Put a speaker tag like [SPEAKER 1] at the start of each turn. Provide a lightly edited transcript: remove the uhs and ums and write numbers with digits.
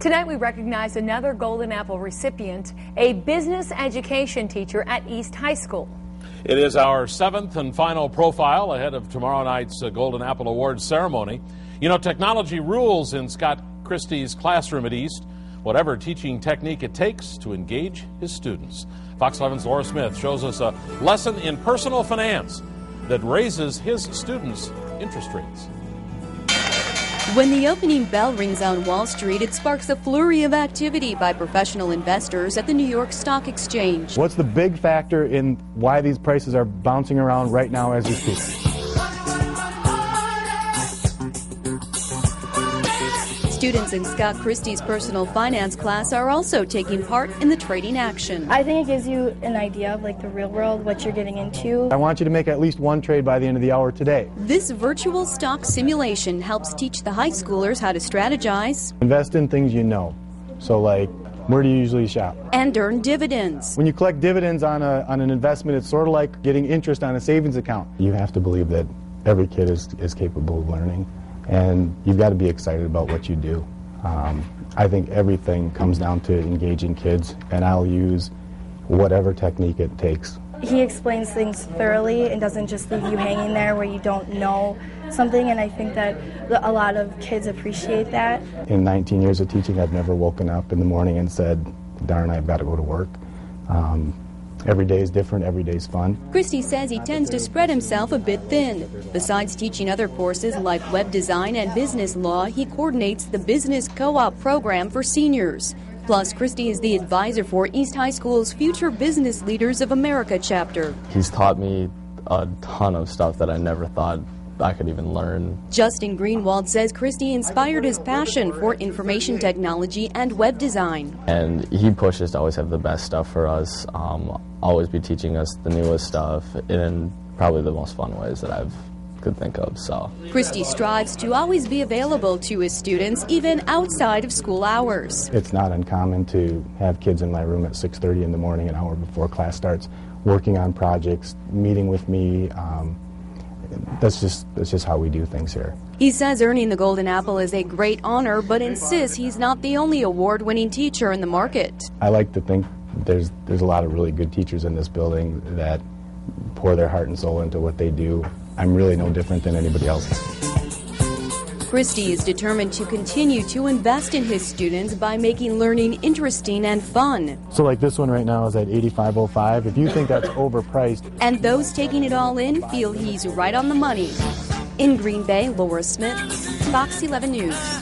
[SPEAKER 1] Tonight we recognize another Golden Apple recipient, a business education teacher at East High School.
[SPEAKER 2] It is our 7th and final profile ahead of tomorrow night's Golden Apple Awards ceremony. You know, technology rules in Scott Christy's classroom at East, whatever teaching technique it takes to engage his students. Fox 11's Laura Smith shows us a lesson in personal finance that raises his students' interest rates.
[SPEAKER 3] When the opening bell rings on Wall Street, it sparks a flurry of activity by professional investors at the New York Stock Exchange.
[SPEAKER 4] What's the big factor in why these prices are bouncing around right now as we speak?
[SPEAKER 3] Students in Scott Christy's personal finance class are also taking part in the trading action.
[SPEAKER 5] I think it gives you an idea of the real world, what you're getting into.
[SPEAKER 4] I want you to make at least one trade by the end of the hour today.
[SPEAKER 3] This virtual stock simulation helps teach the high schoolers how to strategize.
[SPEAKER 4] Invest in things you know. So where do you usually shop?
[SPEAKER 3] And earn dividends.
[SPEAKER 4] When you collect dividends on an investment, it's sort of like getting interest on a savings account. You have to believe that every kid is capable of learning. And you've got to be excited about what you do. I think everything comes down to engaging kids, and I'll use whatever technique it takes.
[SPEAKER 5] He explains things thoroughly and doesn't just leave you hanging there where you don't know something, and I think that a lot of kids appreciate that.
[SPEAKER 4] In 19 years of teaching, I've never woken up in the morning and said, darn, I've got to go to work. Every day is different, every day is fun.
[SPEAKER 3] Christy says he tends to spread himself a bit thin. Besides teaching other courses like web design and business law, he coordinates the business co-op program for seniors. Plus, Christy is the advisor for East High School's Future Business Leaders of America chapter.
[SPEAKER 6] He's taught me a ton of stuff that I never thought I could even learn.
[SPEAKER 3] Justin Greenwald says Christy inspired his passion for information technology and web design.
[SPEAKER 6] And he pushes to always have the best stuff for us, always be teaching us the newest stuff in probably the most fun ways that I've could think of. So
[SPEAKER 3] Christy strives to always be available to his students even outside of school hours.
[SPEAKER 4] It's not uncommon to have kids in my room at 6:30 in the morning, an hour before class starts, working on projects, meeting with me. That's just how we do things here.
[SPEAKER 3] He says earning the Golden Apple is a great honor, but insists he's not the only award-winning teacher in the market.
[SPEAKER 4] I like to think there's a lot of really good teachers in this building that pour their heart and soul into what they do. I'm really no different than anybody else.
[SPEAKER 3] Christy is determined to continue to invest in his students by making learning interesting and fun.
[SPEAKER 4] So like this one right now is at $85.05. If you think that's overpriced.
[SPEAKER 3] And those taking it all in feel he's right on the money. In Green Bay, Laura Smith, Fox 11 News.